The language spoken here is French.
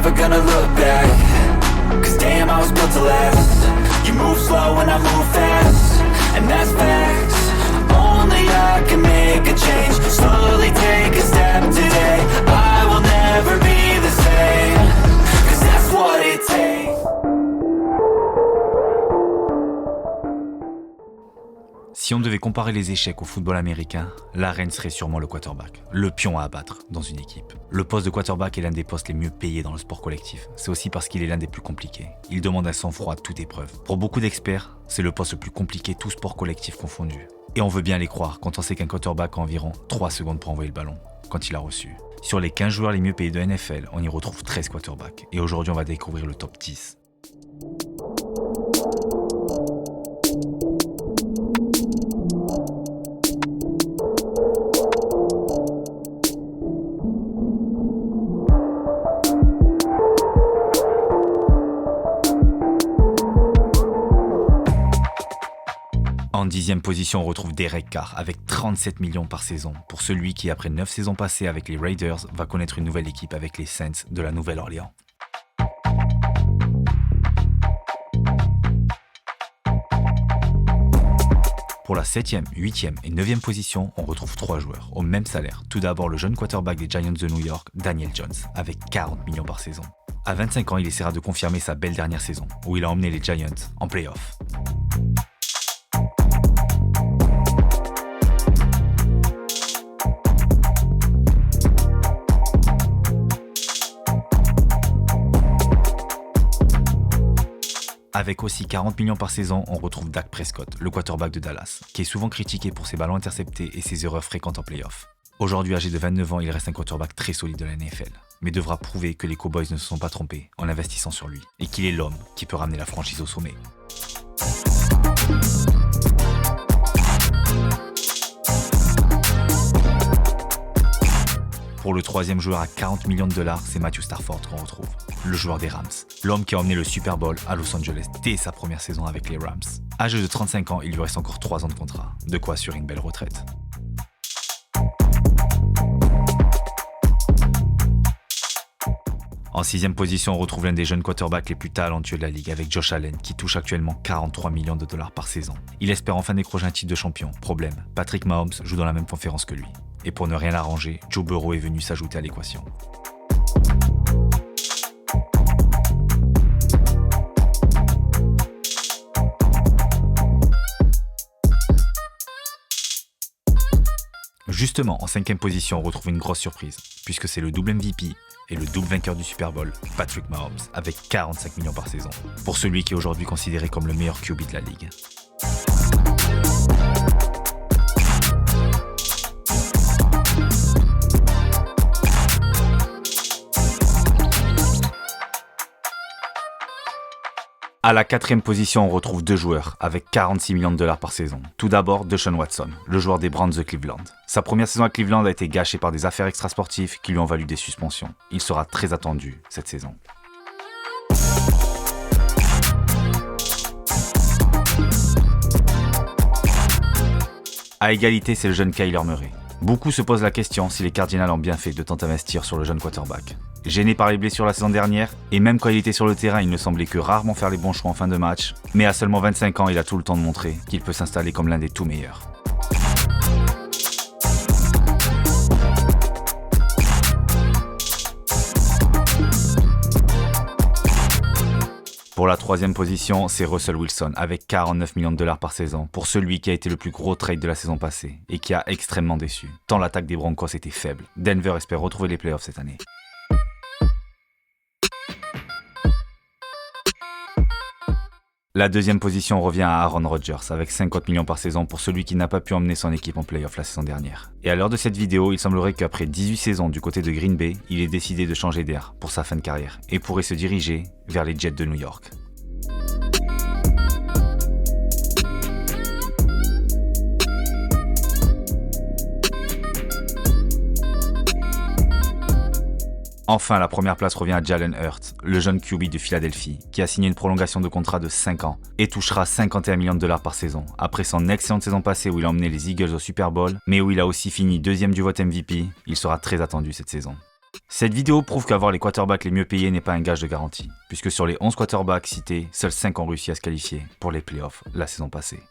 never gonna look back. Cause damn, I was built to last. You move slow and I move fast, and that's facts. Only I can make a change. Slowly take a step today. I will never be the same. Cause that's what it takes. Si on devait comparer les échecs au football américain, la reine serait sûrement le quarterback, le pion à abattre dans une équipe. Le poste de quarterback est l'un des postes les mieux payés dans le sport collectif. C'est aussi parce qu'il est l'un des plus compliqués. Il demande un sang-froid à toute épreuve. Pour beaucoup d'experts, c'est le poste le plus compliqué, tout sport collectif confondu. Et on veut bien les croire quand on sait qu'un quarterback a environ 3 secondes pour envoyer le ballon, quand il l'a reçu. Sur les 15 joueurs les mieux payés de NFL, on y retrouve 13 quarterbacks. Et aujourd'hui, on va découvrir le top 10. En 10e position, on retrouve Derek Carr avec 37 millions par saison pour celui qui, après 9 saisons passées avec les Raiders, va connaître une nouvelle équipe avec les Saints de la Nouvelle-Orléans. Pour la 7e, 8e et 9e position, on retrouve 3 joueurs au même salaire. Tout d'abord, le jeune quarterback des Giants de New York, Daniel Jones, avec 40 millions par saison. À 25 ans, il essaiera de confirmer sa belle dernière saison, où il a emmené les Giants en play-off. Avec aussi 40 millions par saison, on retrouve Dak Prescott, le quarterback de Dallas, qui est souvent critiqué pour ses ballons interceptés et ses erreurs fréquentes en play-off. Aujourd'hui, âgé de 29 ans, il reste un quarterback très solide de la NFL, mais devra prouver que les Cowboys ne se sont pas trompés en investissant sur lui, et qu'il est l'homme qui peut ramener la franchise au sommet. Pour le 3e joueur à 40 millions de dollars, c'est Matthew Stafford qu'on retrouve, le joueur des Rams. L'homme qui a emmené le Super Bowl à Los Angeles dès sa première saison avec les Rams. Âgé de 35 ans, il lui reste encore 3 ans de contrat, de quoi assurer une belle retraite. En 6e position, on retrouve l'un des jeunes quarterbacks les plus talentueux de la ligue avec Josh Allen qui touche actuellement 43 millions de dollars par saison. Il espère enfin décrocher un titre de champion. Problème, Patrick Mahomes joue dans la même conférence que lui. Et pour ne rien arranger, Joe Burrow est venu s'ajouter à l'équation. Justement, en 5e position, on retrouve une grosse surprise, puisque c'est le double MVP et le double vainqueur du Super Bowl, Patrick Mahomes, avec 45 millions par saison, pour celui qui est aujourd'hui considéré comme le meilleur QB de la ligue. À la 4e position, on retrouve 2 joueurs avec 46 millions de dollars par saison. Tout d'abord, Deshaun Watson, le joueur des Browns de Cleveland. Sa première saison à Cleveland a été gâchée par des affaires extrasportives qui lui ont valu des suspensions. Il sera très attendu cette saison. À égalité, c'est le jeune Kyler Murray. Beaucoup se posent la question si les Cardinals ont bien fait de tant investir sur le jeune quarterback. Gêné par les blessures la saison dernière, et même quand il était sur le terrain, il ne semblait que rarement faire les bons choix en fin de match, mais à seulement 25 ans, il a tout le temps de montrer qu'il peut s'installer comme l'un des tout meilleurs. Pour la 3e position, c'est Russell Wilson avec 49 millions de dollars par saison pour celui qui a été le plus gros trade de la saison passée et qui a extrêmement déçu, tant l'attaque des Broncos était faible. Denver espère retrouver les playoffs cette année. La 2e position revient à Aaron Rodgers avec 50 millions par saison pour celui qui n'a pas pu emmener son équipe en play-off la saison dernière. Et à l'heure de cette vidéo, il semblerait qu'après 18 saisons du côté de Green Bay, il ait décidé de changer d'air pour sa fin de carrière et pourrait se diriger vers les Jets de New York. Enfin, la première place revient à Jalen Hurts, le jeune QB de Philadelphie, qui a signé une prolongation de contrat de 5 ans et touchera 51 millions de dollars par saison, après son excellente saison passée où il a emmené les Eagles au Super Bowl, mais où il a aussi fini 2e du vote MVP. Il sera très attendu cette saison. Cette vidéo prouve qu'avoir les quarterbacks les mieux payés n'est pas un gage de garantie, puisque sur les 11 quarterbacks cités, seuls 5 ont réussi à se qualifier pour les playoffs la saison passée.